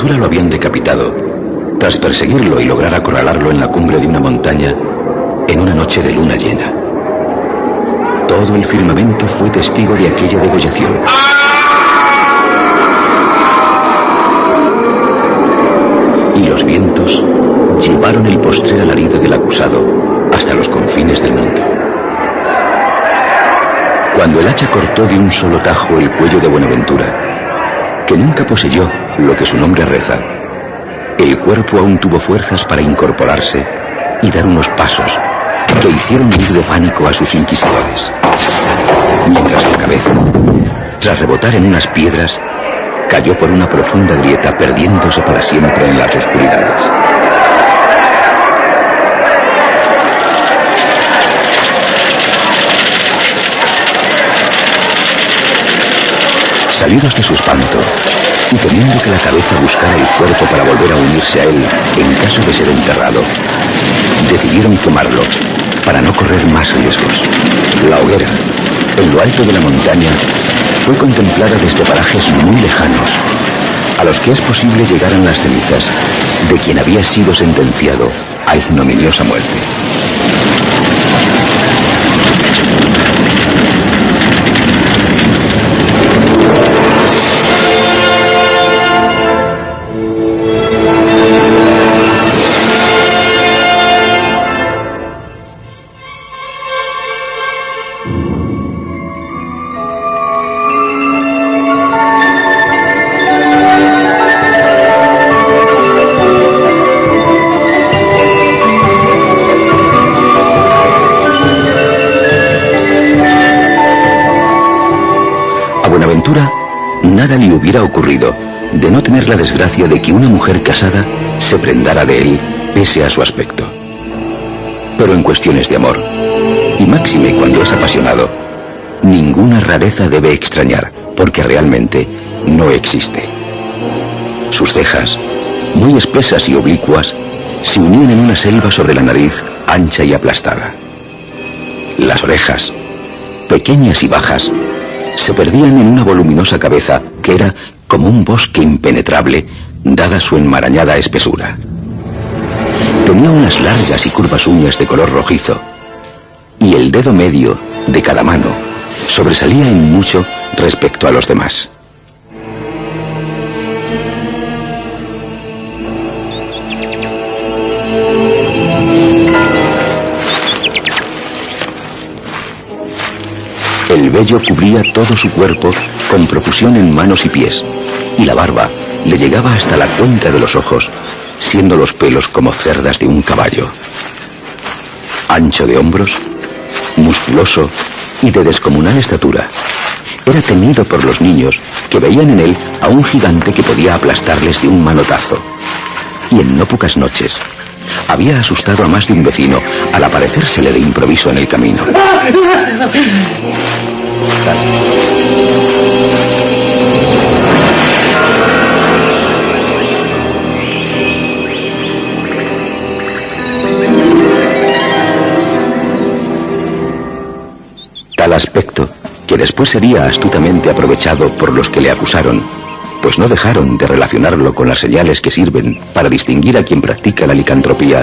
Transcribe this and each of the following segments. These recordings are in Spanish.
Buenaventura lo habían decapitado tras perseguirlo y lograr acorralarlo en la cumbre de una montaña en una noche de luna llena. Todo el firmamento fue testigo de aquella degollación. Y los vientos llevaron el postrer alarido del acusado hasta los confines del mundo. Cuando el hacha cortó de un solo tajo el cuello de Buenaventura, que nunca poseyó lo que su nombre reza, el cuerpo aún tuvo fuerzas para incorporarse y dar unos pasos que hicieron huir de pánico a sus inquisidores. Mientras la cabeza, tras rebotar en unas piedras, cayó por una profunda grieta, perdiéndose para siempre en las oscuridades. Salidos de su espanto, y temiendo que la cabeza buscara el cuerpo para volver a unirse a él en caso de ser enterrado, decidieron quemarlo para no correr más riesgos. La hoguera, en lo alto de la montaña, fue contemplada desde parajes muy lejanos, a los que es posible llegaran las cenizas de quien había sido sentenciado a ignominiosa muerte. Nada le hubiera ocurrido de no tener la desgracia de que una mujer casada se prendara de él pese a su aspecto. Pero en cuestiones de amor, y máxime cuando es apasionado, ninguna rareza debe extrañar, porque realmente no existe. Sus cejas, muy espesas y oblicuas, se unían en una selva sobre la nariz ancha y aplastada. Las orejas, pequeñas y bajas, se perdían en una voluminosa cabeza que era como un bosque impenetrable, dada su enmarañada espesura. Tenía unas largas y curvas uñas de color rojizo, y el dedo medio de cada mano sobresalía en mucho respecto a los demás. El vello cubría todo su cuerpo con profusión en manos y pies, y la barba le llegaba hasta la cuenca de los ojos, siendo los pelos como cerdas de un caballo. Ancho de hombros, musculoso y de descomunal estatura, era temido por los niños que veían en él a un gigante que podía aplastarles de un manotazo, y en no pocas noches había asustado a más de un vecino al aparecérsele de improviso en el camino. Tal aspecto, que después sería astutamente aprovechado por los que le acusaron, pues no dejaron de relacionarlo con las señales que sirven para distinguir a quien practica la licantropía,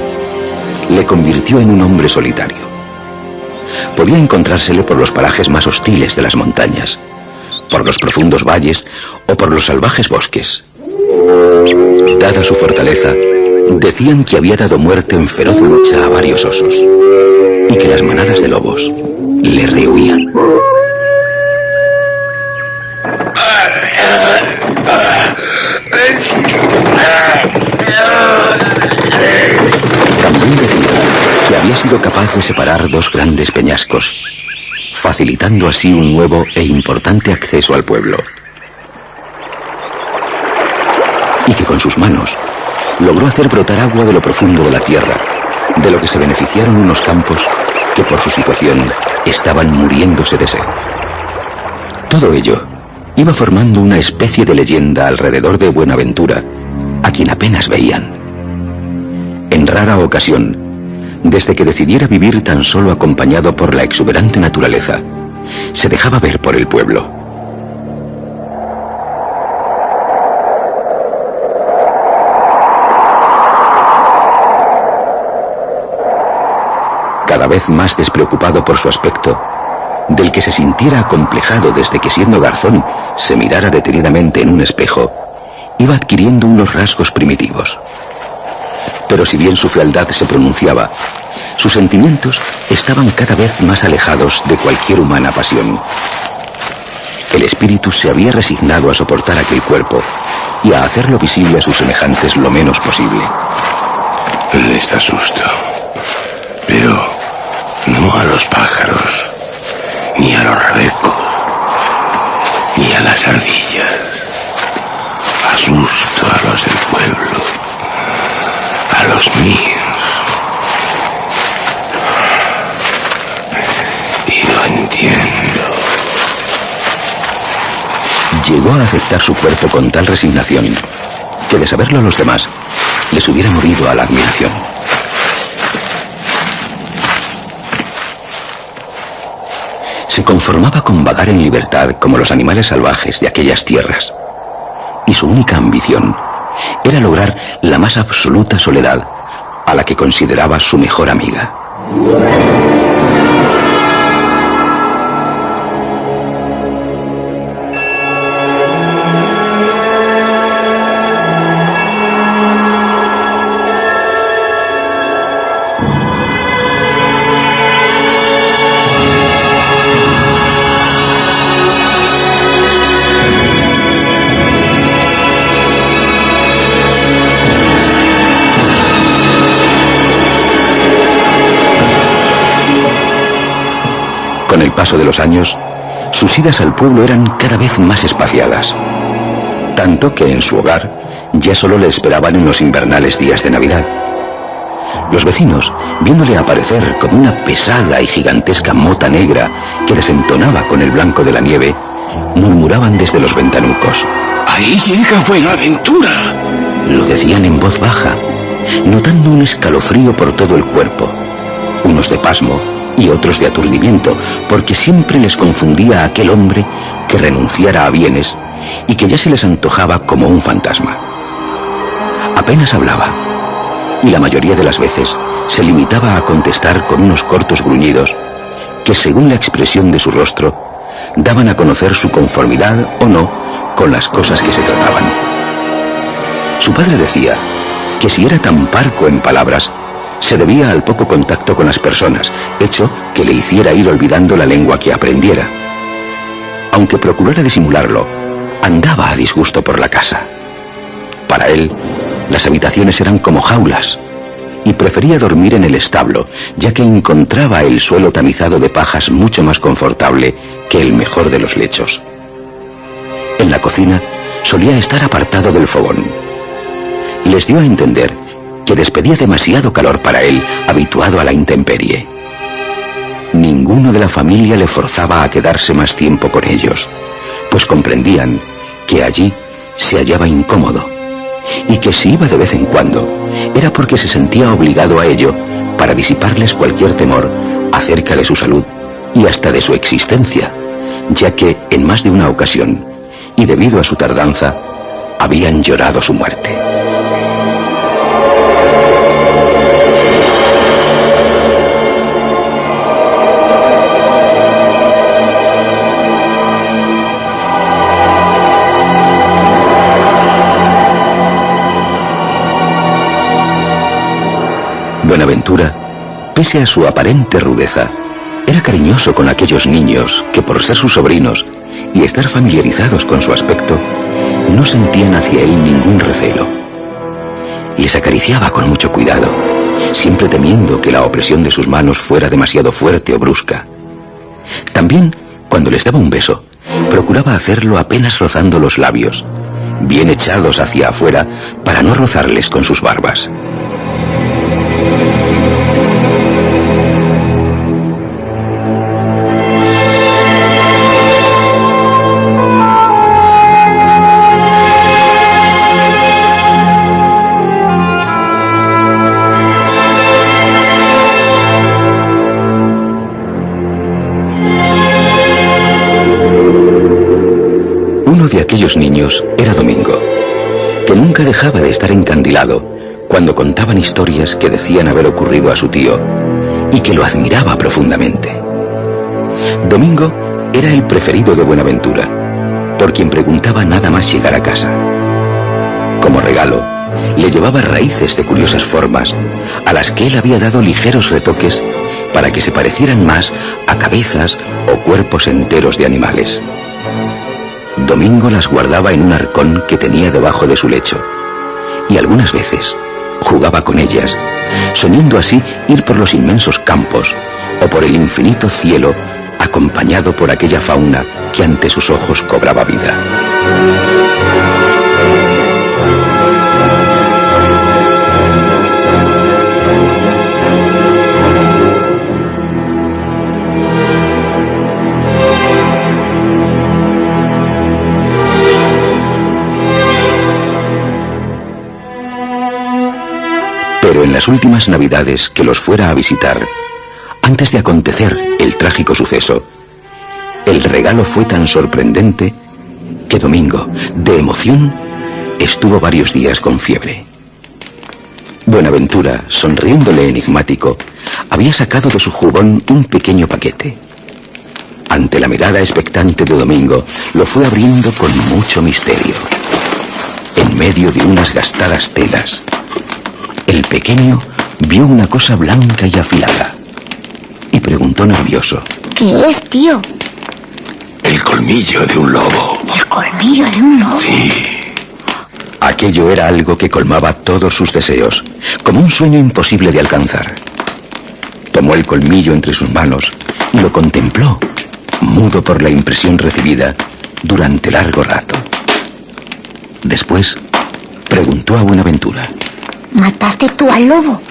le convirtió en un hombre solitario. Podía encontrársele por los parajes más hostiles de las montañas, por los profundos valles o por los salvajes bosques. Dada su fortaleza, decían que había dado muerte en feroz lucha a varios osos, y que las manadas de lobos le rehuían. También decían que había sido capaz de separar dos grandes peñascos, facilitando así un nuevo e importante acceso al pueblo. Y que con sus manos logró hacer brotar agua de lo profundo de la tierra, de lo que se beneficiaron unos campos que por su situación estaban muriéndose de sed. Todo ello iba formando una especie de leyenda alrededor de Buenaventura, a quien apenas veían. En rara ocasión, desde que decidiera vivir tan solo acompañado por la exuberante naturaleza, se dejaba ver por el pueblo. vez más despreocupado por su aspecto, del que se sintiera acomplejado desde que siendo garzón se mirara detenidamente en un espejo, iba adquiriendo unos rasgos primitivos. Pero si bien su fealdad se pronunciaba, sus sentimientos estaban cada vez más alejados de cualquier humana pasión. El espíritu se había resignado a soportar aquel cuerpo y a hacerlo visible a sus semejantes lo menos posible. Les asusto, pero no a los pájaros, ni a los rebecos, ni a las ardillas. Asusto a los del pueblo, a los míos. Y lo entiendo. Llegó a aceptar su cuerpo con tal resignación que de saberlo los demás les hubiera movido a la admiración. Se conformaba con vagar en libertad como los animales salvajes de aquellas tierras, y su única ambición era lograr la más absoluta soledad, a la que consideraba su mejor amiga. Con el paso de los años, sus idas al pueblo eran cada vez más espaciadas, tanto que en su hogar ya solo le esperaban en los invernales días de Navidad. Los vecinos, viéndole aparecer como una pesada y gigantesca mota negra que desentonaba con el blanco de la nieve, murmuraban desde los ventanucos: ¡Ahí llega Buenaventura! Lo decían en voz baja, notando un escalofrío por todo el cuerpo, unos de pasmo y otros de aturdimiento, porque siempre les confundía a aquel hombre que renunciara a bienes y que ya se les antojaba como un fantasma. Apenas hablaba, y la mayoría de las veces se limitaba a contestar con unos cortos gruñidos que, según la expresión de su rostro, daban a conocer su conformidad o no con las cosas que se trataban. Su padre decía que si era tan parco en palabras, se debía al poco contacto con las personas, hecho que le hiciera ir olvidando la lengua que aprendiera. Aunque procurara disimularlo, andaba a disgusto por la casa. Para él, las habitaciones eran como jaulas, y prefería dormir en el establo, ya que encontraba el suelo tamizado de pajas mucho más confortable que el mejor de los lechos. En la cocina solía estar apartado del fogón. Les dio a entender que despedía demasiado calor para él, habituado a la intemperie. Ninguno de la familia le forzaba a quedarse más tiempo con ellos, pues comprendían que allí se hallaba incómodo, y que si iba de vez en cuando, era porque se sentía obligado a ello para disiparles cualquier temor acerca de su salud y hasta de su existencia, ya que en más de una ocasión, y debido a su tardanza, habían llorado su muerte. Buenaventura, pese a su aparente rudeza, era cariñoso con aquellos niños que, por ser sus sobrinos y estar familiarizados con su aspecto, no sentían hacia él ningún recelo. Les acariciaba con mucho cuidado, siempre temiendo que la opresión de sus manos fuera demasiado fuerte o brusca. También, cuando les daba un beso, procuraba hacerlo apenas rozando los labios, bien echados hacia afuera para no rozarles con sus barbas. Uno de aquellos niños era Domingo, que nunca dejaba de estar encandilado cuando contaban historias que decían haber ocurrido a su tío y que lo admiraba profundamente. Domingo era el preferido de Buenaventura, por quien preguntaba nada más llegar a casa. Como regalo, le llevaba raíces de curiosas formas, a las que él había dado ligeros retoques para que se parecieran más a cabezas o cuerpos enteros de animales. Domingo las guardaba en un arcón que tenía debajo de su lecho, y algunas veces jugaba con ellas, soñando así ir por los inmensos campos o por el infinito cielo, acompañado por aquella fauna que ante sus ojos cobraba vida. Pero en las últimas Navidades que los fuera a visitar, antes de acontecer el trágico suceso, el regalo fue tan sorprendente que Domingo, de emoción, estuvo varios días con fiebre. Buenaventura, sonriéndole enigmático, había sacado de su jubón un pequeño paquete. Ante la mirada expectante de Domingo, lo fue abriendo con mucho misterio. En medio de unas gastadas telas, el pequeño vio una cosa blanca y afilada y preguntó nervioso: ¿Qué es, tío? El colmillo de un lobo. ¿El colmillo de un lobo? Sí. Aquello era algo que colmaba todos sus deseos, como un sueño imposible de alcanzar. Tomó el colmillo entre sus manos y lo contempló, mudo por la impresión recibida, durante largo rato. Después preguntó a Buenaventura: ¿Mataste tú al lobo?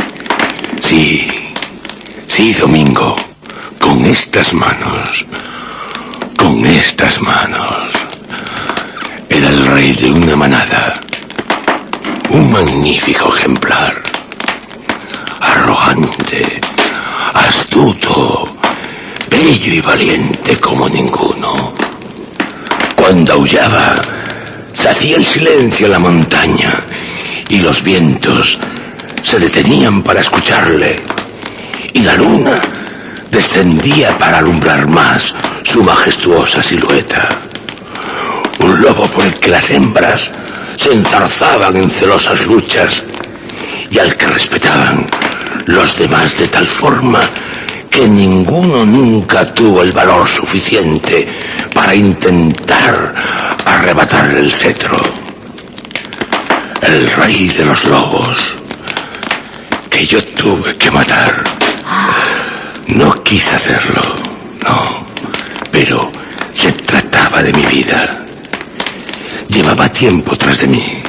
Sí, sí, Domingo. Con estas manos. Con estas manos. Era el rey de una manada. Un magnífico ejemplar. Arrogante, astuto, bello y valiente como ninguno. Cuando aullaba, se hacía el silencio en la montaña y los vientos se detenían para escucharle, y la luna descendía para alumbrar más su majestuosa silueta. Un lobo por el que las hembras se enzarzaban en celosas luchas y al que respetaban los demás de tal forma que ninguno nunca tuvo el valor suficiente para intentar arrebatarle el cetro. El rey de los lobos, que yo tuve que matar. No quise hacerlo, no, pero se trataba de mi vida. Llevaba tiempo tras de mí,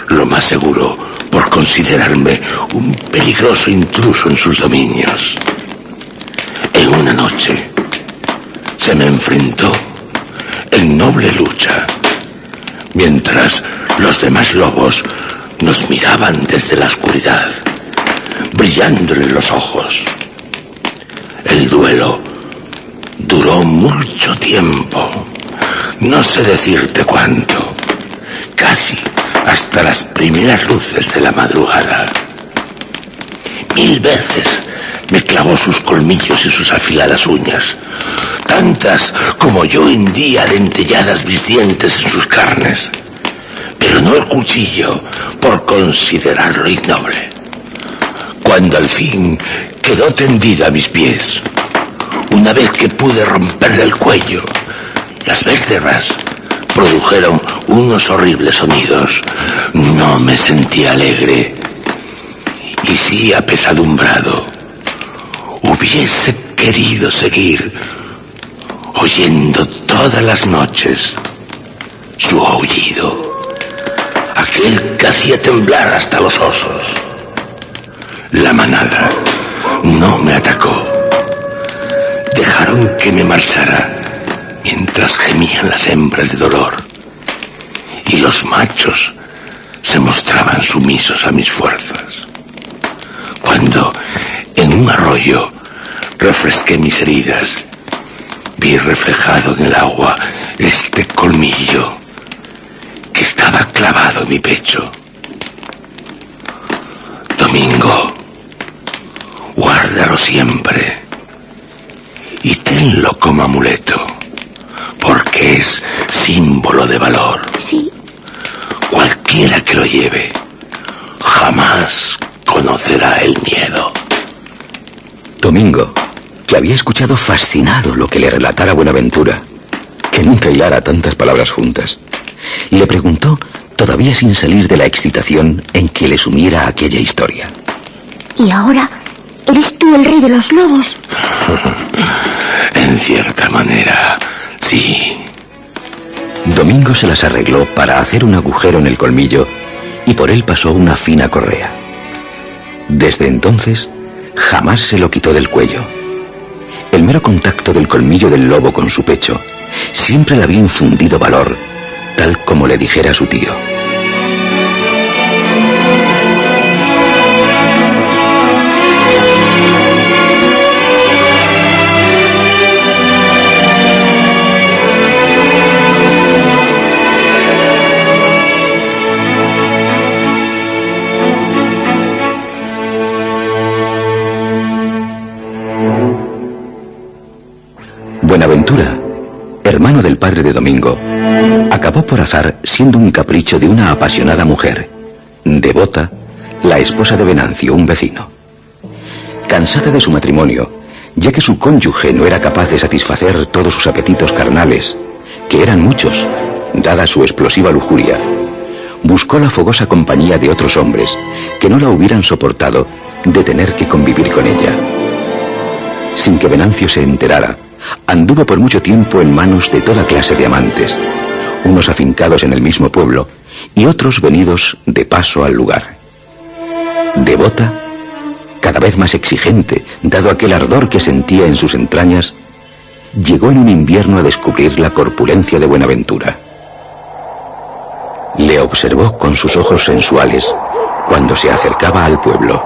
lo más seguro por considerarme un peligroso intruso en sus dominios. En una noche se me enfrentó en noble lucha, mientras los demás lobos nos miraban desde la oscuridad, brillándole los ojos. El duelo duró mucho tiempo, no sé decirte cuánto, casi hasta las primeras luces de la madrugada. 1000 veces me clavó sus colmillos y sus afiladas uñas, tantas como yo hendía dentelladas mis dientes en sus carnes, pero no el cuchillo, por considerarlo ignoble. Cuando al fin quedó tendida a mis pies, una vez que pude romperle el cuello, las vértebras produjeron unos horribles sonidos. No me sentí alegre, y sí apesadumbrado. Hubiese querido seguir oyendo todas las noches su aullido, aquel que hacía temblar hasta los osos. La manada no me atacó. Dejaron que me marchara mientras gemían las hembras de dolor, y los machos se mostraban sumisos a mis fuerzas. Cuando en un arroyo refresqué mis heridas, vi reflejado en el agua este colmillo que estaba clavado en mi pecho. Domingo, guárdalo siempre y tenlo como amuleto, porque es símbolo de valor. Sí. Cualquiera que lo lleve jamás conocerá el miedo. Domingo, que había escuchado fascinado lo que le relatara Buenaventura, que nunca hilara tantas palabras juntas, le preguntó, todavía sin salir de la excitación en que le sumiera aquella historia. ¿Y ahora eres tú el rey de los lobos? En cierta manera, sí. Domingo se las arregló para hacer un agujero en el colmillo y por él pasó una fina correa. Desde entonces, jamás se lo quitó del cuello. El mero contacto del colmillo del lobo con su pecho siempre le había infundido valor, tal como le dijera su tío. Buenaventura, hermano del padre de Domingo, acabó por azar siendo un capricho de una apasionada mujer, Devota, la esposa de Venancio, un vecino. Cansada de su matrimonio, ya que su cónyuge no era capaz de satisfacer todos sus apetitos carnales, que eran muchos, dada su explosiva lujuria, buscó la fogosa compañía de otros hombres que no la hubieran soportado de tener que convivir con ella. Sin que Venancio se enterara, anduvo por mucho tiempo en manos de toda clase de amantes, unos afincados en el mismo pueblo y otros venidos de paso al lugar. Devota, cada vez más exigente, dado aquel ardor que sentía en sus entrañas, llegó en un invierno a descubrir la corpulencia de Buenaventura. Le observó con sus ojos sensuales cuando se acercaba al pueblo.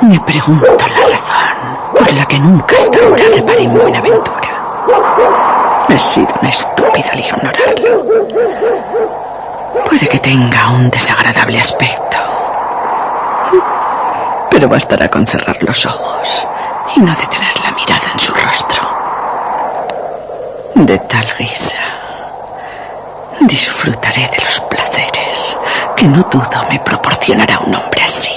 Me pregunto la razón por la que nunca hasta ahora reparé en Buenaventura. He sido una estúpida al ignorarlo. Puede que tenga un desagradable aspecto, pero bastará con cerrar los ojos y no detener la mirada en su rostro. De tal guisa, disfrutaré de los placeres que no dudo me proporcionará un hombre así.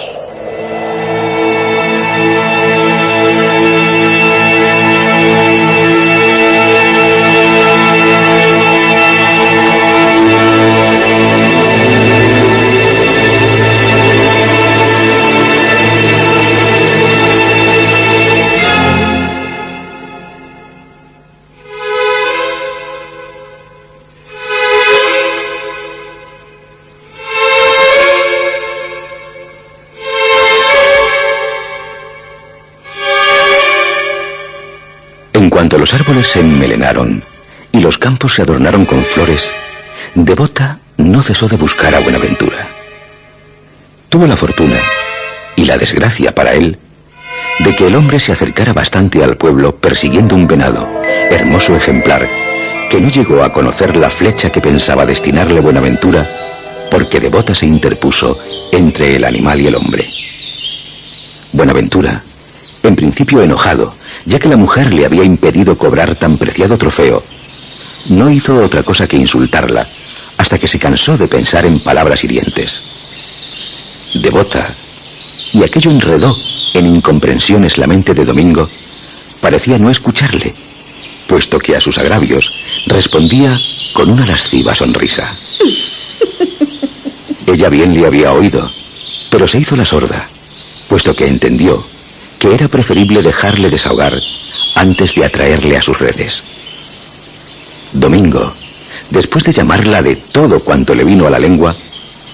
En cuanto los árboles se enmelenaron y los campos se adornaron con flores, Devota no cesó de buscar a Buenaventura. Tuvo la fortuna, y la desgracia para él, de que el hombre se acercara bastante al pueblo persiguiendo un venado, hermoso ejemplar, que no llegó a conocer la flecha que pensaba destinarle Buenaventura, porque Devota se interpuso entre el animal y el hombre. Buenaventura, en principio enojado, ya que la mujer le había impedido cobrar tan preciado trofeo, no hizo otra cosa que insultarla, hasta que se cansó de pensar en palabras hirientes. Devota, y aquello enredó en incomprensiones la mente de Domingo, parecía no escucharle, puesto que a sus agravios respondía con una lasciva sonrisa. Ella bien le había oído, pero se hizo la sorda, puesto que entendió que era preferible dejarle desahogar antes de atraerle a sus redes. Domingo, después de llamarla de todo cuanto le vino a la lengua,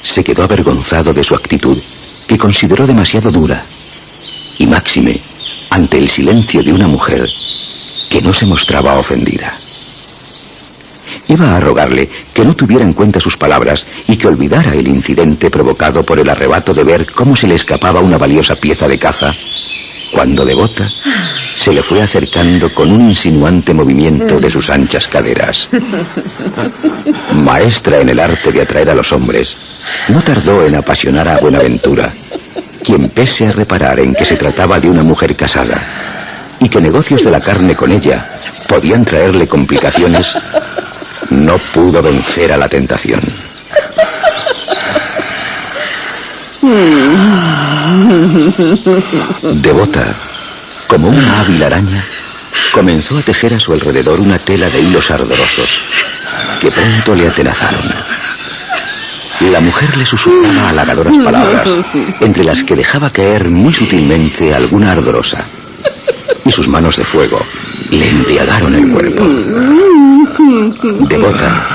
se quedó avergonzado de su actitud, que consideró demasiado dura, y máxime ante el silencio de una mujer que no se mostraba ofendida. Iba a rogarle que no tuviera en cuenta sus palabras y que olvidara el incidente provocado por el arrebato de ver cómo se le escapaba una valiosa pieza de caza, cuando Devota se le fue acercando con un insinuante movimiento de sus anchas caderas. Maestra en el arte de atraer a los hombres, no tardó en apasionar a Buenaventura, quien, pese a reparar en que se trataba de una mujer casada y que negocios de la carne con ella podían traerle complicaciones, no pudo vencer a la tentación. Devota, como una hábil araña, comenzó a tejer a su alrededor una tela de hilos ardorosos que pronto le atenazaron. La mujer le susurraba halagadoras palabras, entre las que dejaba caer muy sutilmente alguna ardorosa, y sus manos de fuego le embriagaron el cuerpo. Devota,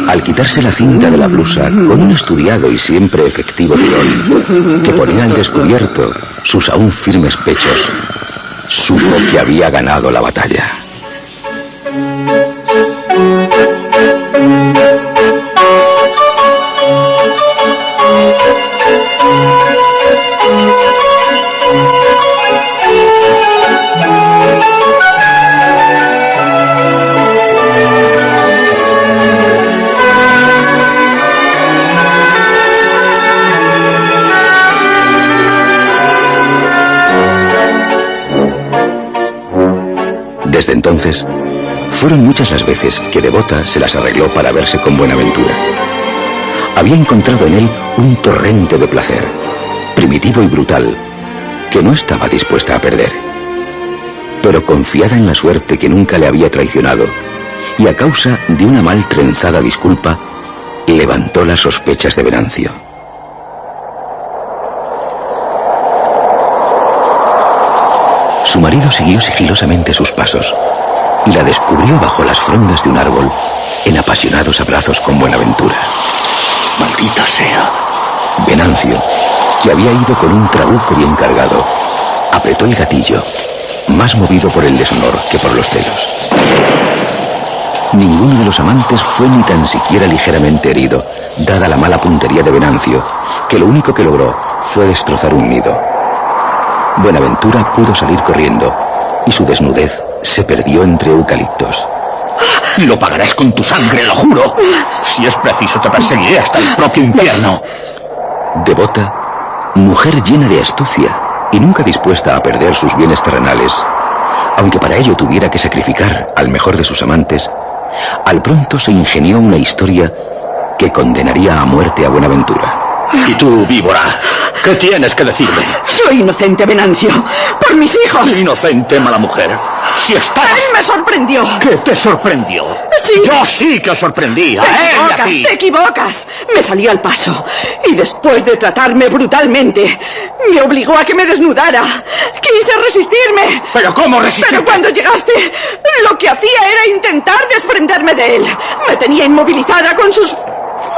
al quitarse la cinta de la blusa con un estudiado y siempre efectivo tirón que ponía al descubierto sus aún firmes pechos, supo que había ganado la batalla. Desde entonces, fueron muchas las veces que Devota se las arregló para verse con Buenaventura. Había encontrado en él un torrente de placer, primitivo y brutal, que no estaba dispuesta a perder. Pero confiada en la suerte que nunca le había traicionado, y a causa de una mal trenzada disculpa, levantó las sospechas de Venancio. Su marido siguió sigilosamente sus pasos y la descubrió bajo las frondas de un árbol en apasionados abrazos con Buenaventura. ¡Maldita sea! Venancio, que había ido con un trabuco bien cargado, apretó el gatillo, más movido por el deshonor que por los celos. Ninguno de los amantes fue ni tan siquiera ligeramente herido, dada la mala puntería de Venancio, que lo único que logró fue destrozar un nido. Buenaventura pudo salir corriendo y su desnudez se perdió entre eucaliptos. Lo pagarás con tu sangre, lo juro. Si es preciso, te perseguiré hasta el propio infierno. Devota, mujer llena de astucia y nunca dispuesta a perder sus bienes terrenales, aunque para ello tuviera que sacrificar al mejor de sus amantes, al pronto se ingenió una historia que condenaría a muerte a Buenaventura. ¿Y tú, víbora? ¿Qué tienes que decirme? Soy inocente, Venancio. Por mis hijos. Inocente, mala mujer. Si estabas... Él me sorprendió. ¿Qué te sorprendió? Sí. Yo sí que sorprendí. Te equivocas. Me salió al paso. Y después de tratarme brutalmente, me obligó a que me desnudara. Quise resistirme. ¿Pero cómo resistirte? Pero cuando llegaste, lo que hacía era intentar desprenderme de él. Me tenía inmovilizada con sus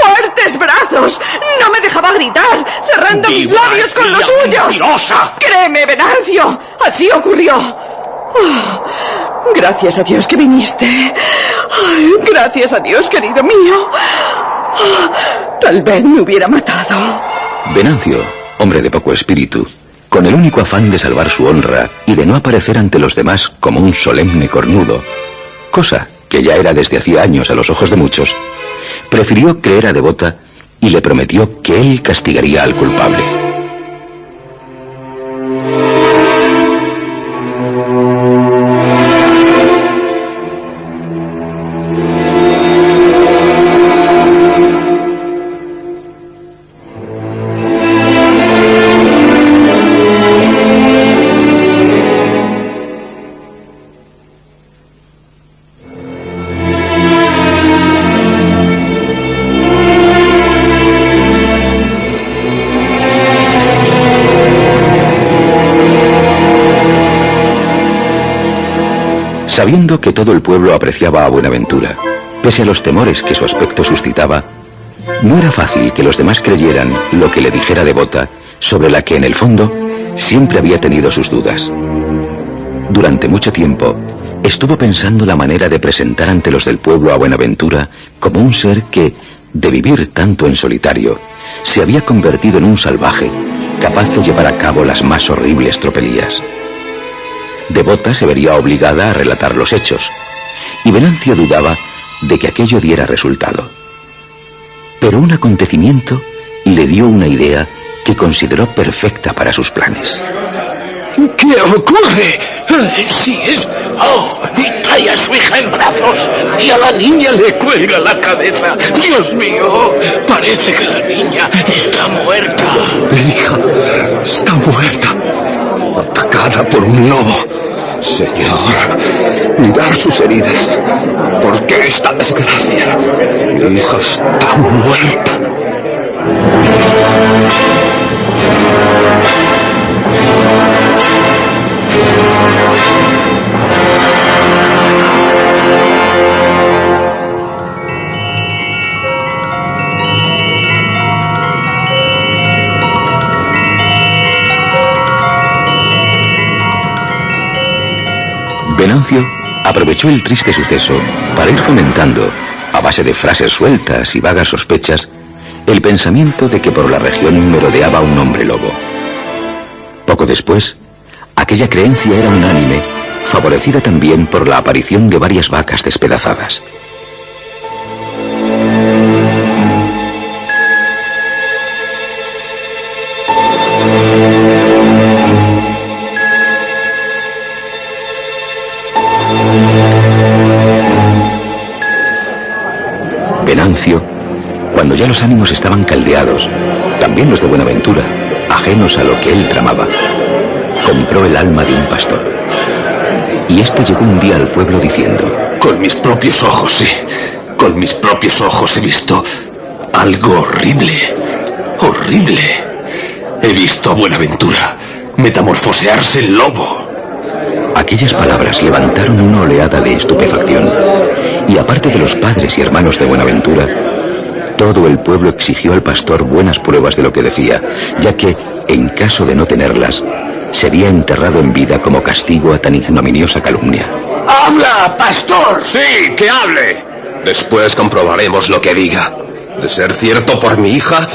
fuertes brazos. No me dejaba gritar, cerrando mis labios con los suyos. ¡Mentirosa! Créeme, Venancio, así ocurrió. Oh, gracias a Dios que viniste. Ay, gracias a Dios, querido mío. Oh, tal vez me hubiera matado. Venancio, hombre de poco espíritu, con el único afán de salvar su honra y de no aparecer ante los demás como un solemne cornudo, cosa que ya era desde hacía años a los ojos de muchos, prefirió creer a Devota y le prometió que él castigaría al culpable. Sabiendo que todo el pueblo apreciaba a Buenaventura, pese a los temores que su aspecto suscitaba, no era fácil que los demás creyeran lo que le dijera Devota, sobre la que en el fondo siempre había tenido sus dudas. Durante mucho tiempo estuvo pensando la manera de presentar ante los del pueblo a Buenaventura como un ser que, de vivir tanto en solitario, se había convertido en un salvaje capaz de llevar a cabo las más horribles tropelías. Devota se vería obligada a relatar los hechos, y Venancio dudaba de que aquello diera resultado. Pero un acontecimiento le dio una idea que consideró perfecta para sus planes. ¿Qué ocurre? Sí es... ¡Oh! Y trae a su hija en brazos y a la niña le cuelga la cabeza. ¡Dios mío! Parece que la niña está muerta. Mi hija está muerta, atacada por un lobo. Señor, mirad sus heridas. ¿Por qué esta desgracia? Mi hija está muerta. Venancio aprovechó el triste suceso para ir fomentando, a base de frases sueltas y vagas sospechas, el pensamiento de que por la región merodeaba un hombre lobo. Poco después, aquella creencia era unánime, favorecida también por la aparición de varias vacas despedazadas. Venancio, cuando ya los ánimos estaban caldeados, también los de Buenaventura, ajenos a lo que él tramaba, compró el alma de un pastor. Y este llegó un día al pueblo diciendo: Con mis propios ojos, sí, con mis propios ojos he visto algo horrible, horrible. He visto a Buenaventura metamorfosearse en lobo. Aquellas palabras levantaron una oleada de estupefacción, y aparte de los padres y hermanos de Buenaventura, todo el pueblo exigió al pastor buenas pruebas de lo que decía, ya que, en caso de no tenerlas, sería enterrado en vida como castigo a tan ignominiosa calumnia. ¡Habla, pastor! Sí, que hable. Después comprobaremos lo que diga. De ser cierto por mi hija,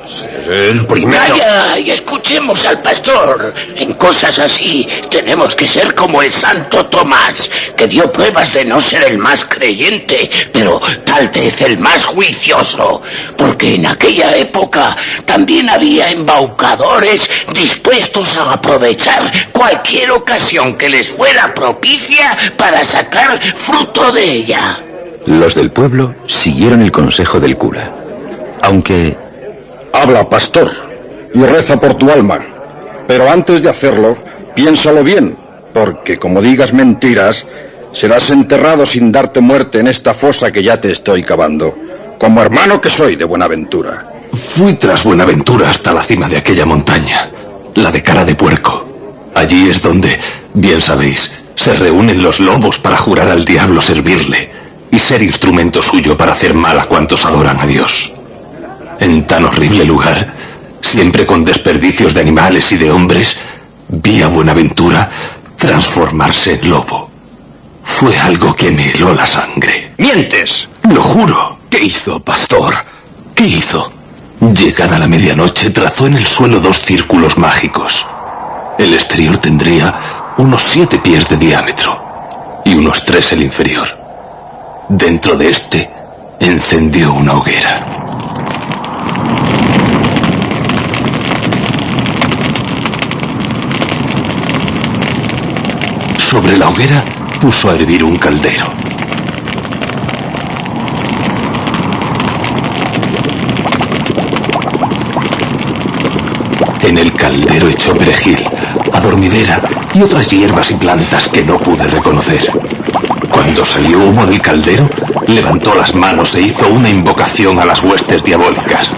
seré el primero. Vaya, y escuchemos al pastor. En cosas así tenemos que ser como el santo Tomás, que dio pruebas de no ser el más creyente, pero tal vez el más juicioso, porque en aquella época también había embaucadores dispuestos a aprovechar cualquier ocasión que les fuera propicia para sacar fruto de ella. Los del pueblo siguieron el consejo del cura, aunque... Habla, pastor, y reza por tu alma. Pero antes de hacerlo, piénsalo bien, porque como digas mentiras, serás enterrado sin darte muerte en esta fosa que ya te estoy cavando, como hermano que soy de Buenaventura. Fui tras Buenaventura hasta la cima de aquella montaña, la de Cara de Puerco. Allí es donde, bien sabéis, se reúnen los lobos para jurar al diablo servirle y ser instrumento suyo para hacer mal a cuantos adoran a Dios. En tan horrible lugar, siempre con desperdicios de animales y de hombres, vi a Buenaventura transformarse en lobo. Fue algo que me heló la sangre. ¡Mientes! Lo juro. ¿Qué hizo, pastor? ¿Qué hizo? Llegada la medianoche, trazó en el suelo 2 círculos mágicos. El exterior tendría unos 7 pies de diámetro y unos 3 el inferior. Dentro de este, encendió una hoguera. Sobre la hoguera puso a hervir un caldero. En el caldero echó perejil, adormidera y otras hierbas y plantas que no pude reconocer. Cuando salió humo del caldero, levantó las manos e hizo una invocación a las huestes diabólicas.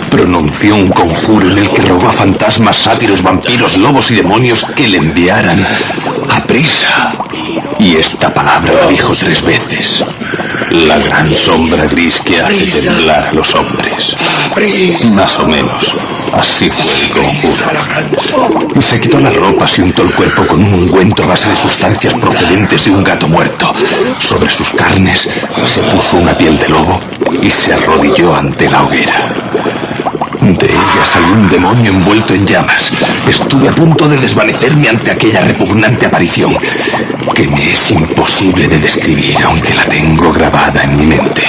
Pronunció un conjuro en el que rogó a fantasmas, sátiros, vampiros, lobos y demonios que le enviaran a prisa. Y esta palabra la dijo 3 veces. La gran sombra gris que hace temblar a los hombres. Más o menos, así fue el conjuro. Y se quitó las ropas y untó el cuerpo con un ungüento a base de sustancias procedentes de un gato muerto. Sobre sus carnes se puso una piel de lobo y se arrodilló ante la hoguera. De ella salió un demonio envuelto en llamas. Estuve a punto de desvanecerme ante aquella repugnante aparición, que me es imposible de describir, aunque la tengo grabada en mi mente.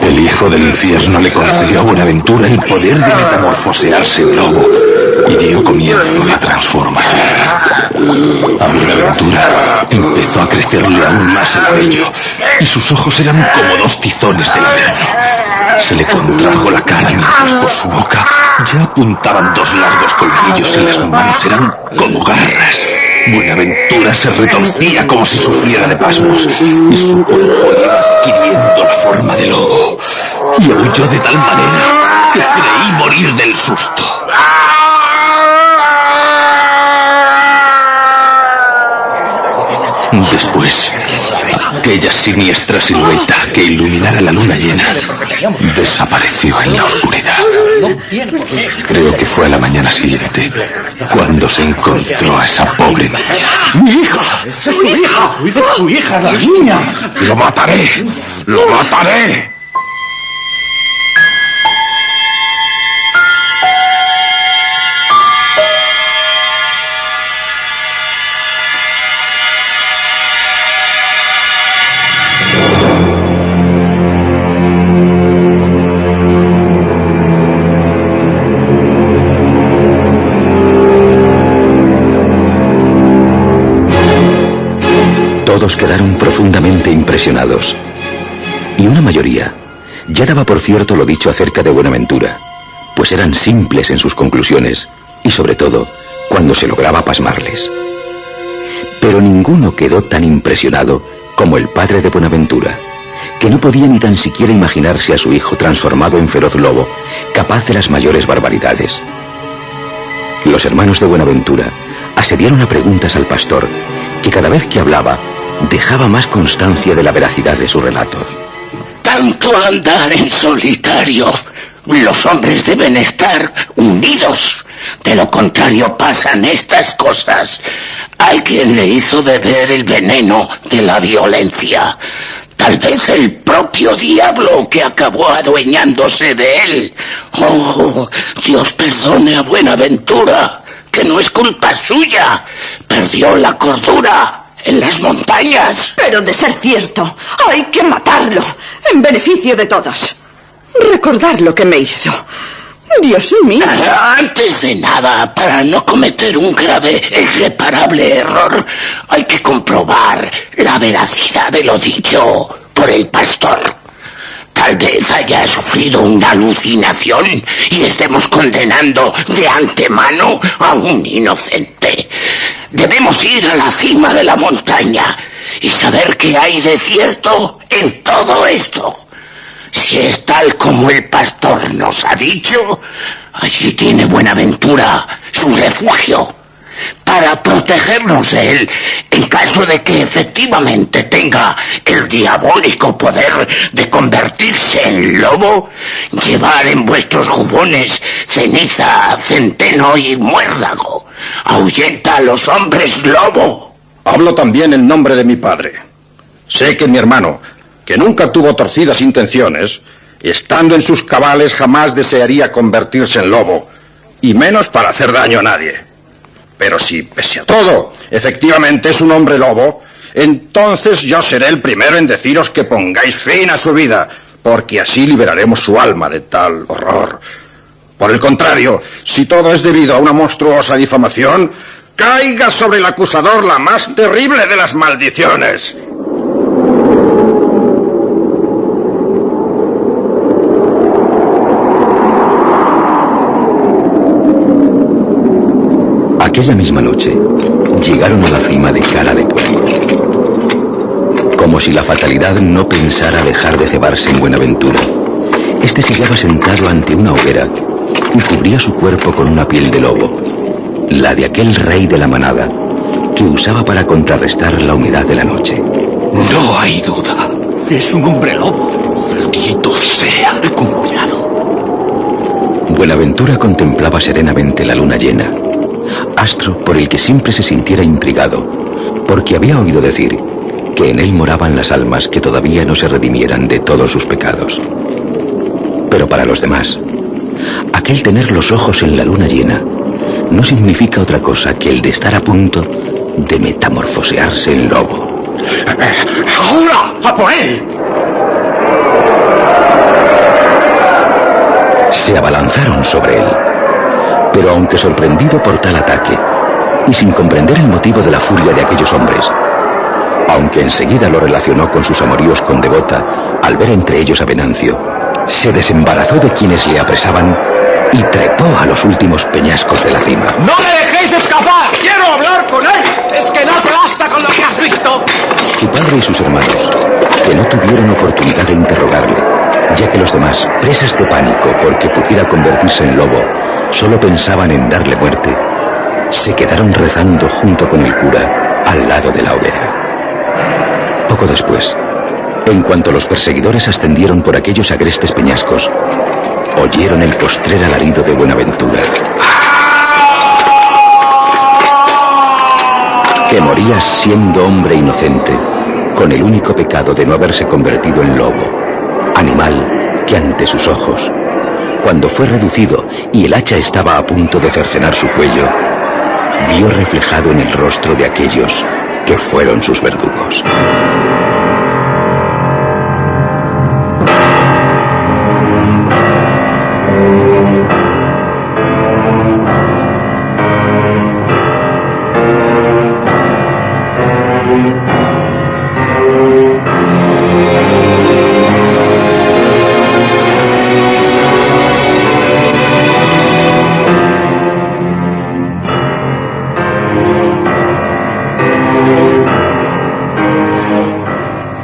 El hijo del infierno le concedió a Buenaventura el poder de metamorfosearse en lobo y dio comienzo la transformación. A Buenaventura empezó a crecerle aún más el vello y sus ojos eran como 2 tizones del verano. Se le contrajo la cara mientras por su boca ya apuntaban 2 largos colmillos y las manos eran como garras. Buenaventura se retorcía como si sufriera de pasmos y su cuerpo iba adquiriendo la forma de lobo. Y aulló de tal manera que creí morir del susto. Después, aquella siniestra silueta que iluminara la luna llena desapareció en la oscuridad. Creo que fue a la mañana siguiente cuando se encontró a esa pobre niña. ¡Mi hija! ¡Es su hija! ¡Su hija, la niña! ¡Lo mataré! ¡Lo mataré! Todos quedaron profundamente impresionados, y una mayoría ya daba por cierto lo dicho acerca de Buenaventura, pues eran simples en sus conclusiones, y sobre todo cuando se lograba pasmarles. Pero ninguno quedó tan impresionado como el padre de Buenaventura, que no podía ni tan siquiera imaginarse a su hijo transformado en feroz lobo, capaz de las mayores barbaridades. Los hermanos de Buenaventura asediaron a preguntas al pastor, que cada vez que hablaba dejaba más constancia de la veracidad de su relato. Tanto andar en solitario. Los hombres deben estar unidos. De lo contrario pasan estas cosas. Alguien le hizo beber el veneno de la violencia. Tal vez el propio diablo que acabó adueñándose de él. Oh, Dios perdone a Buenaventura, que no es culpa suya. Perdió la cordura en las montañas. Pero de ser cierto, hay que matarlo, en beneficio de todos. Recordar lo que me hizo. Dios mío. Antes de nada, para no cometer un grave e irreparable error, hay que comprobar la veracidad de lo dicho por el pastor. Tal vez haya sufrido una alucinación y estemos condenando de antemano a un inocente. Debemos ir a la cima de la montaña y saber qué hay de cierto en todo esto. Si es tal como el pastor nos ha dicho, allí tiene Buenaventura su refugio para protegernos de él en caso de que efectivamente tenga el diabólico poder de convertirse en lobo. Llevar en vuestros jubones ceniza, centeno y muérdago. Ahuyenta a los hombres lobo. Hablo también en nombre de mi padre. Sé que mi hermano, que nunca tuvo torcidas intenciones, estando en sus cabales jamás desearía convertirse en lobo, y menos para hacer daño a nadie. Pero si, pese a todo, efectivamente es un hombre lobo, entonces yo seré el primero en deciros que pongáis fin a su vida, porque así liberaremos su alma de tal horror. Por el contrario, si todo es debido a una monstruosa difamación, caiga sobre el acusador la más terrible de las maldiciones. Aquella misma noche llegaron a la cima de Cara de Pueblo. Como si la fatalidad no pensara dejar de cebarse en Buenaventura, este se hallaba sentado ante una hoguera y cubría su cuerpo con una piel de lobo, la de aquel rey de la manada que usaba para contrarrestar la humedad de la noche. No hay duda. Es un hombre lobo. Maldito sea. Con cuidado. Buenaventura contemplaba serenamente la luna llena, astro por el que siempre se sintiera intrigado, porque había oído decir que en él moraban las almas que todavía no se redimieran de todos sus pecados. Pero para los demás, aquel tener los ojos en la luna llena no significa otra cosa que el de estar a punto de metamorfosearse en lobo. ¡Ahora! ¡A por él! Se abalanzaron sobre él. Pero aunque sorprendido por tal ataque, y sin comprender el motivo de la furia de aquellos hombres, aunque enseguida lo relacionó con sus amoríos con Devota al ver entre ellos a Venancio, se desembarazó de quienes le apresaban y trepó a los últimos peñascos de la cima. ¡No le dejéis escapar! ¡Quiero hablar con él! ¡Es que no te basta con lo que has visto! Su padre y sus hermanos, que no tuvieron oportunidad de interrogarle, ya que los demás, presas de pánico porque pudiera convertirse en lobo, solo pensaban en darle muerte, se quedaron rezando junto con el cura al lado de la hoguera. Poco después, en cuanto los perseguidores ascendieron por aquellos agrestes peñascos, oyeron el postrer alarido de Buenaventura, que moría siendo hombre inocente, con el único pecado de no haberse convertido en lobo, animal que ante sus ojos, cuando fue reducido y el hacha estaba a punto de cercenar su cuello, vio reflejado en el rostro de aquellos que fueron sus verdugos.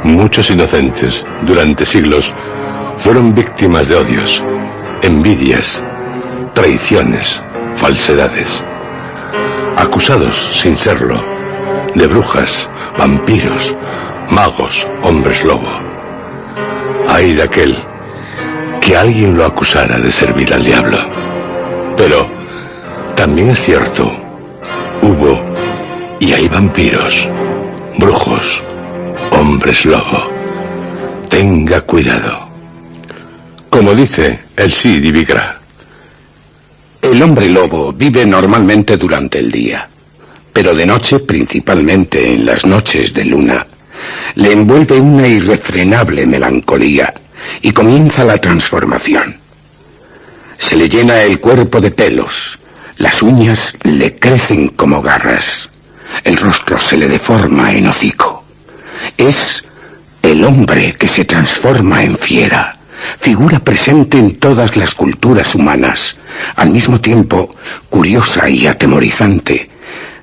Muchos inocentes, durante siglos, fueron víctimas de odios, envidias, traiciones, falsedades. Acusados, sin serlo, de brujas, vampiros, magos, hombres lobo. Ay de aquel que alguien lo acusara de servir al diablo. Pero también es cierto, hubo y hay vampiros, brujos, hombres lobo. Tenga cuidado. Como dice el Sidi Vigra. El hombre lobo vive normalmente durante el día, pero de noche, principalmente en las noches de luna, le envuelve una irrefrenable melancolía y comienza la transformación. Se le llena el cuerpo de pelos, las uñas le crecen como garras, el rostro se le deforma en hocico. Es el hombre que se transforma en fiera, figura presente en todas las culturas humanas, al mismo tiempo curiosa y atemorizante,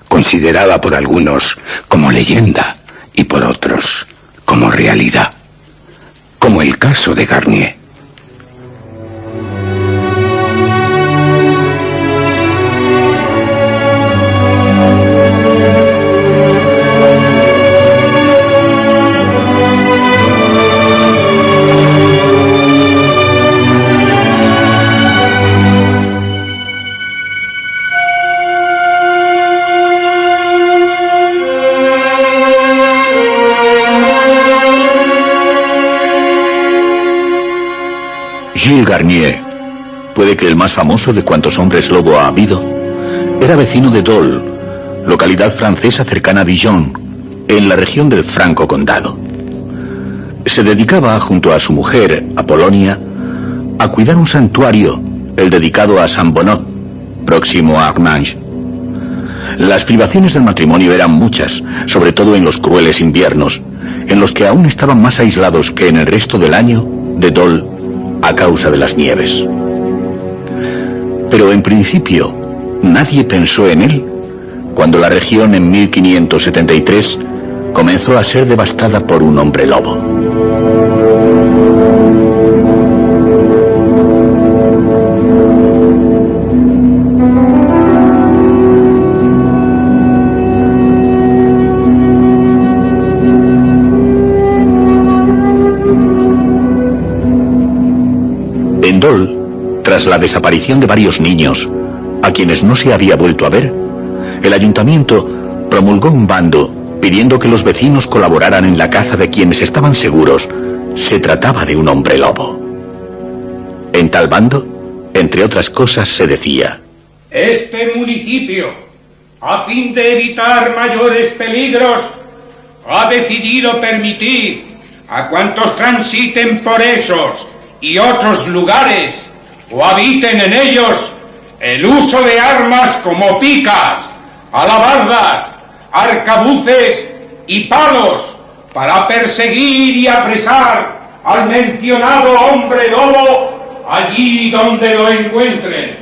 considerada por algunos como leyenda y por otros como realidad, como el caso de Garnier. Gilles Garnier, puede que el más famoso de cuantos hombres lobo ha habido, era vecino de Dole, localidad francesa cercana a Dijon, en la región del Franco Condado. Se dedicaba, junto a su mujer, Apolonia, a cuidar un santuario, el dedicado a Saint Bonot, próximo a Armange. Las privaciones del matrimonio eran muchas, sobre todo en los crueles inviernos, en los que aún estaban más aislados que en el resto del año de Dole, a causa de las nieves. Pero en principio, nadie pensó en él cuando la región en 1573 comenzó a ser devastada por un hombre lobo. En Dole, tras la desaparición de varios niños, a quienes no se había vuelto a ver, el ayuntamiento promulgó un bando pidiendo que los vecinos colaboraran en la caza de quienes estaban seguros se trataba de un hombre lobo. En tal bando, entre otras cosas, se decía: este municipio, a fin de evitar mayores peligros, ha decidido permitir a cuantos transiten por esos y otros lugares o habiten en ellos el uso de armas como picas, alabardas, arcabuces y palos para perseguir y apresar al mencionado hombre lobo allí donde lo encuentren,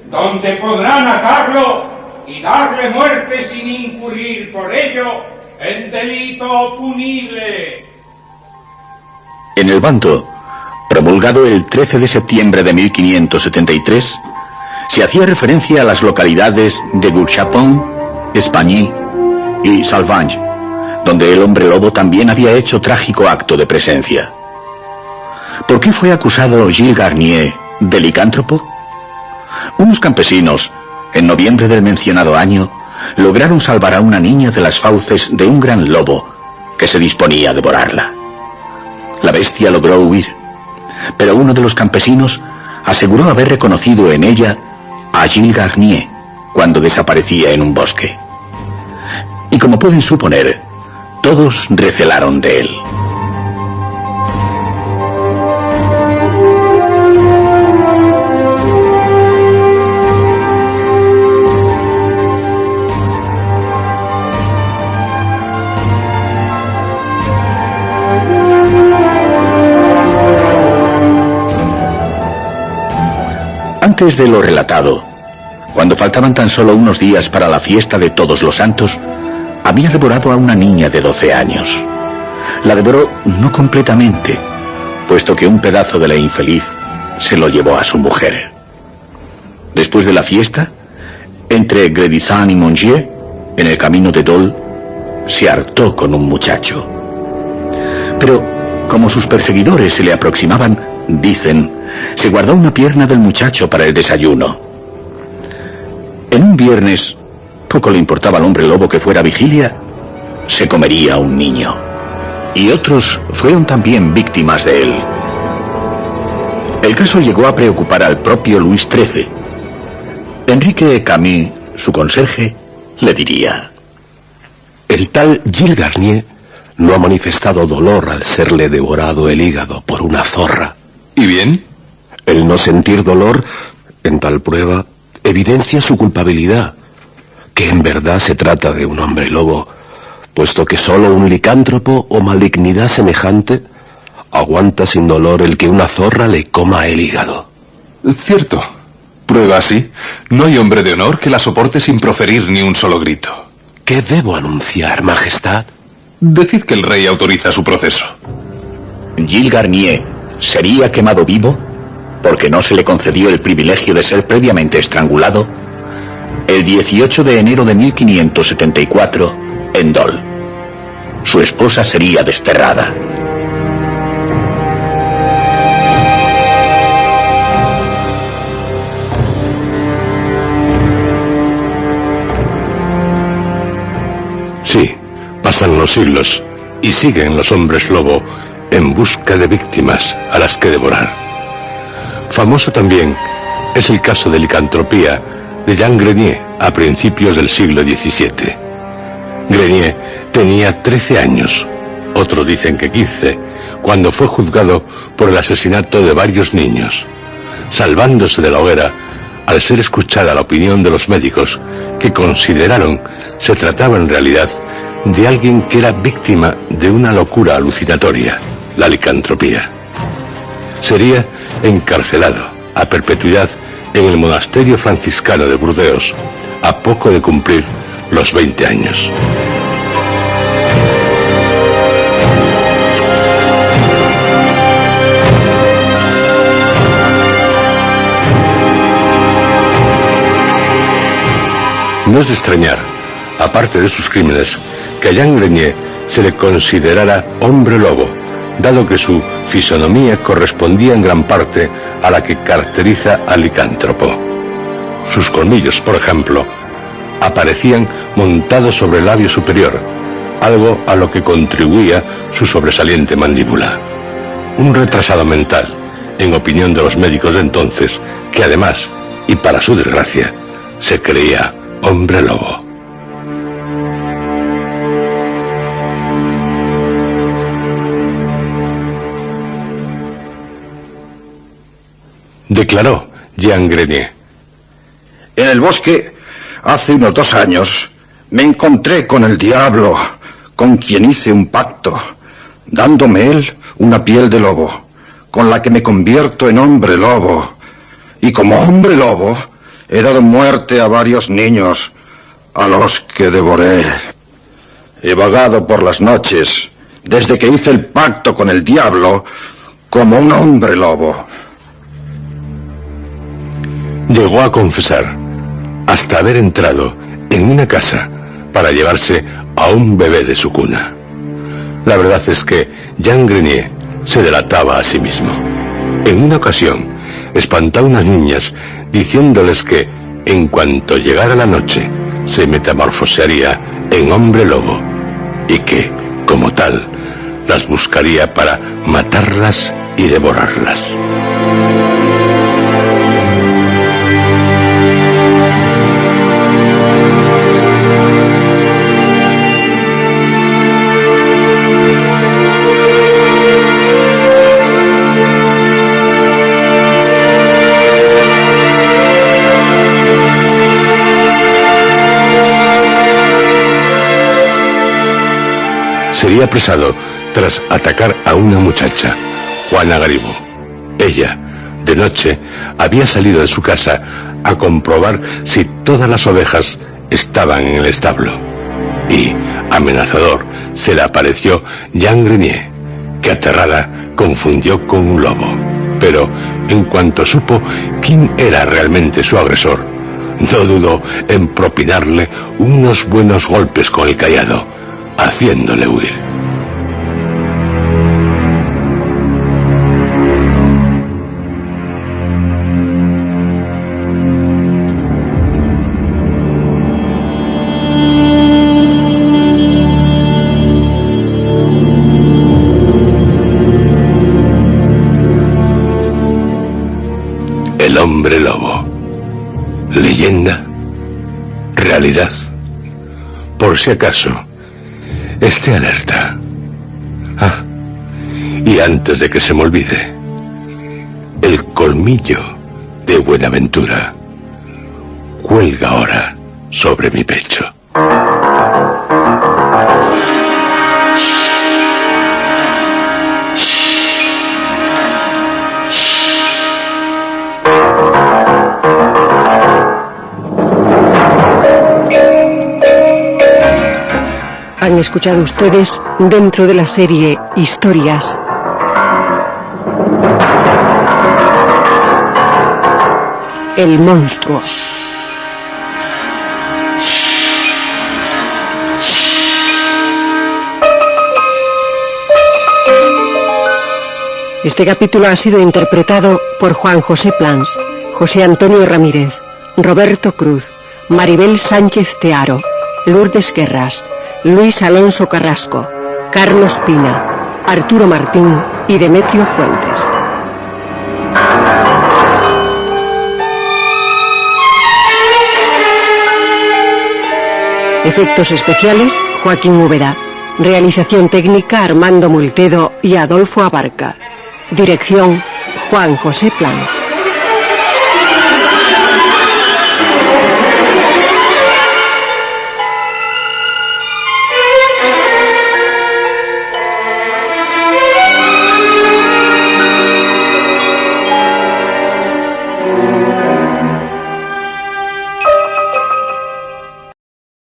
donde podrán atarlo y darle muerte sin incurrir por ello en delito punible. En el bando, promulgado el 13 de septiembre de 1573, se hacía referencia a las localidades de Gurchapon, Espagny y Salvange, donde el hombre lobo también había hecho trágico acto de presencia. ¿Por qué fue acusado Gilles Garnier de licántropo? Unos campesinos, en noviembre del mencionado año, lograron salvar a una niña de las fauces de un gran lobo que se disponía a devorarla. La bestia logró huir, pero uno de los campesinos aseguró haber reconocido en ella a Gilles Garnier cuando desaparecía en un bosque. Y como pueden suponer, todos recelaron de él. Antes de lo relatado, cuando faltaban tan solo unos días para la fiesta de Todos los Santos, había devorado a una niña de 12 años. La devoró no completamente, puesto que un pedazo de la infeliz se lo llevó a su mujer. Después de la fiesta, entre Gredizan y Mongier, en el camino de Dole, se hartó con un muchacho. Pero, como sus perseguidores se le aproximaban, dicen, se guardó una pierna del muchacho para el desayuno. En un viernes, poco le importaba al hombre lobo que fuera vigilia, se comería a un niño. Y otros fueron también víctimas de él. El caso llegó a preocupar al propio Luis XIII. Enrique Camille, su conserje, le diría: el tal Gilles Garnier no ha manifestado dolor al serle devorado el hígado por una zorra. ¿Y bien? El no sentir dolor, en tal prueba, evidencia su culpabilidad, que en verdad se trata de un hombre lobo, puesto que solo un licántropo o malignidad semejante aguanta sin dolor el que una zorra le coma el hígado. Cierto. Prueba así. No hay hombre de honor que la soporte sin proferir ni un solo grito. ¿Qué debo anunciar, Majestad? Decid que el rey autoriza su proceso. Gilles Garnier sería quemado vivo porque no se le concedió el privilegio de ser previamente estrangulado el 18 de enero de 1574 en Dole. Su esposa sería desterrada. Sí, pasan los siglos y siguen los hombres lobo en busca de víctimas a las que devorar. Famoso también es el caso de licantropía de Jean Grenier a principios del siglo XVII. Grenier tenía 13 años, otros dicen que 15, cuando fue juzgado por el asesinato de varios niños, salvándose de la hoguera al ser escuchada la opinión de los médicos que consideraron se trataba en realidad de alguien que era víctima de una locura alucinatoria, la licantropía. Sería encarcelado a perpetuidad en el monasterio franciscano de Burdeos, a poco de cumplir los 20 años. No es de extrañar, aparte de sus crímenes, que a Jean Grenier se le considerara hombre lobo, dado que su fisonomía correspondía en gran parte a la que caracteriza al licántropo. Sus colmillos, por ejemplo, aparecían montados sobre el labio superior, algo a lo que contribuía su sobresaliente mandíbula. Un retrasado mental, en opinión de los médicos de entonces, que además, y para su desgracia, se creía hombre lobo. Declaró Jean Grenier. En el bosque, hace unos 2 años, me encontré con el diablo, con quien hice un pacto, dándome él una piel de lobo, con la que me convierto en hombre lobo. Y como hombre lobo, he dado muerte a varios niños, a los que devoré. He vagado por las noches, desde que hice el pacto con el diablo, como un hombre lobo. Llegó a confesar hasta haber entrado en una casa para llevarse a un bebé de su cuna. La verdad es que Jean Grenier se delataba a sí mismo. En una ocasión, espantó a unas niñas diciéndoles que, en cuanto llegara la noche, se metamorfosearía en hombre lobo y que, como tal, las buscaría para matarlas y devorarlas. Sería apresado tras atacar a una muchacha, Juana Garibó. Ella, de noche, había salido de su casa a comprobar si todas las ovejas estaban en el establo. Y, amenazador, se le apareció Jean Grenier, que aterrada confundió con un lobo. Pero, en cuanto supo quién era realmente su agresor, no dudó en propinarle unos buenos golpes con el cayado, haciéndole huir. El hombre lobo. Leyenda, realidad. Por si acaso, esté alerta. Ah, y antes de que se me olvide, el colmillo de Buenaventura cuelga ahora sobre mi pecho. Han escuchado ustedes dentro de la serie Historias. El monstruo. Este capítulo ha sido interpretado por Juan José Plans, José Antonio Ramírez, Roberto Cruz, Maribel Sánchez Tearo, Lourdes Guerras, Luis Alonso Carrasco, Carlos Pina, Arturo Martín y Demetrio Fuentes. Efectos especiales, Joaquín Úbeda. Realización técnica, Armando Multedo y Adolfo Abarca. Dirección, Juan José Plans.